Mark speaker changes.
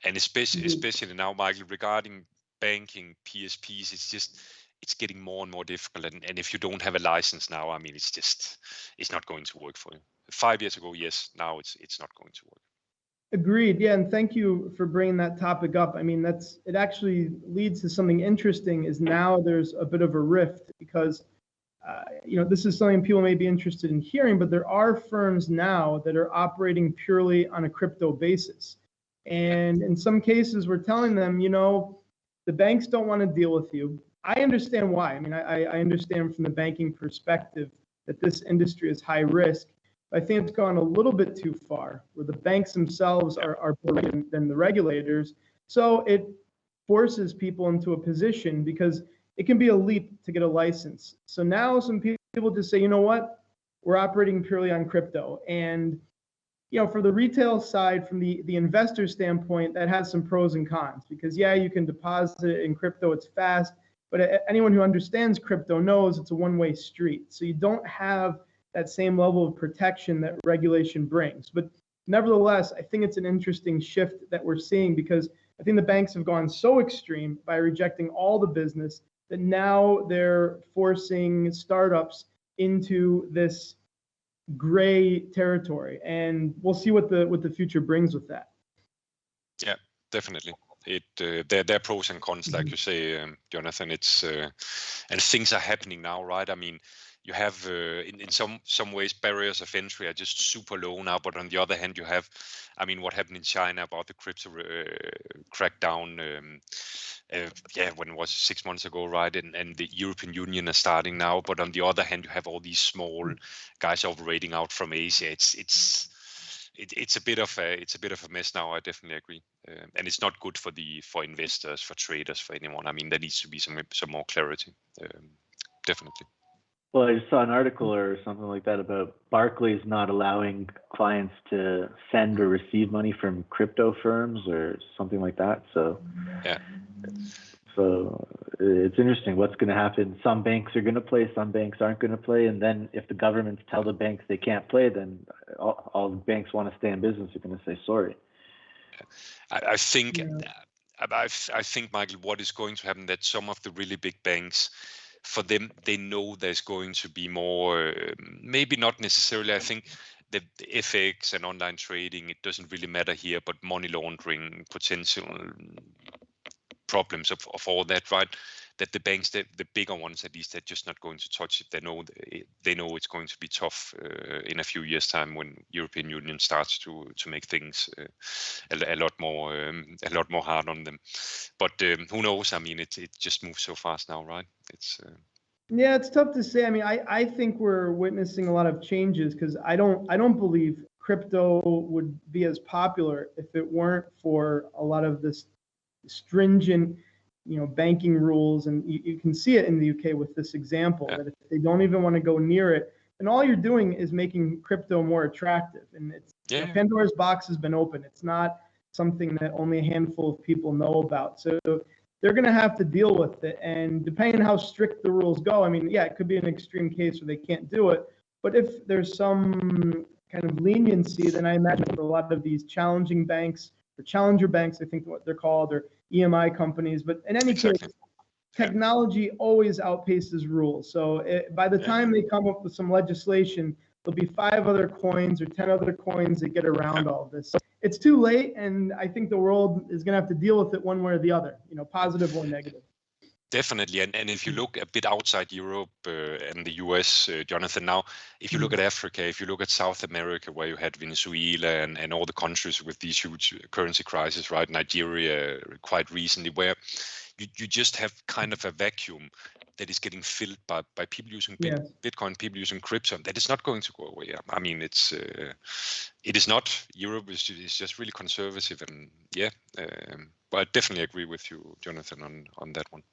Speaker 1: And especially now, Michael, regarding banking, PSPs, it's getting more and more difficult. And if you don't have a license now, I mean, it's not going to work for you. 5 years ago, yes. Now it's not going to work.
Speaker 2: Agreed. Yeah, and thank you for bringing that topic up. I mean, it actually leads to something interesting. Is now there's a bit of a rift because this is something people may be interested in hearing, but there are firms now that are operating purely on a crypto basis. And in some cases, we're telling them, the banks don't want to deal with you. I understand why. I mean, I understand from the banking perspective that this industry is high risk. I think it's gone a little bit too far, where the banks themselves are more than the regulators. So it forces people into a position because it can be a leap to get a license. So now some people just say, you know what, we're operating purely on crypto. And for the retail side, from the investor standpoint, that has some pros and cons because, yeah, you can deposit it in crypto, it's fast, but anyone who understands crypto knows it's a one-way street. So you don't have that same level of protection that regulation brings. But nevertheless, I think it's an interesting shift that we're seeing because I think the banks have gone so extreme by rejecting all the business that now they're forcing startups into this gray territory, and we'll see what the future brings with that.
Speaker 1: Yeah, definitely. There are pros and cons, like you say, Jonathan. It's and things are happening now, right? I mean, you have in some ways barriers of entry are just super low now, but on the other hand, you have, I mean, what happened in China about the crypto crackdown. When it was 6 months ago, right? And the European Union is starting now, but on the other hand, you have all these small guys operating out from Asia. It's a bit of a mess now. I definitely agree, and it's not good for investors, for traders, for anyone. I mean, there needs to be some more clarity, definitely.
Speaker 3: Well, I just saw an article or something like that about Barclays not allowing clients to send or receive money from crypto firms or something like that. So
Speaker 1: yeah.
Speaker 3: So it's interesting what's going to happen. Some banks are going to play, some banks aren't going to play. And then if the governments tell the banks they can't play, then all the banks want to stay in business are going to say sorry.
Speaker 1: I think, Michael, what is going to happen that some of the really big banks, for them, they know there's going to be more, maybe not necessarily, I think the FX and online trading, it doesn't really matter here, but money laundering, potential problems of all that, right? That the banks, the bigger ones at least, they're just not going to touch it. They know it's going to be tough in a few years' time when European Union starts to make things a lot more hard on them. But who knows? I mean, it just moves so fast now, right?
Speaker 2: Yeah, it's tough to say. I mean, I think we're witnessing a lot of changes because I don't believe crypto would be as popular if it weren't for a lot of this stringent, banking rules. And you can see it in the UK with this example, that if they don't even want to go near it, and all you're doing is making crypto more attractive. And it's Pandora's box has been open. It's not something that only a handful of people know about. So they're going to have to deal with it. And depending on how strict the rules go, I mean, it could be an extreme case where they can't do it. But if there's some kind of leniency, then I imagine for a lot of these challenging banks, or challenger banks, I think what they're called, or EMI companies. But in any case, technology always outpaces rules. So by the time they come up with some legislation, there'll be 5 other coins or 10 other coins that get around all of this. It's too late, and I think the world is going to have to deal with it one way or the other, positive or negative.
Speaker 1: Definitely, and if you look a bit outside Europe and the US, Jonathan, now, if you look at Africa, if you look at South America, where you had Venezuela and all the countries with these huge currency crises, right, Nigeria quite recently, where you just have kind of a vacuum that is getting filled by people using Bitcoin, people using crypto, that is not going to go away. I mean, it is not. Europe is just really conservative, and but I definitely agree with you, Jonathan, on that one.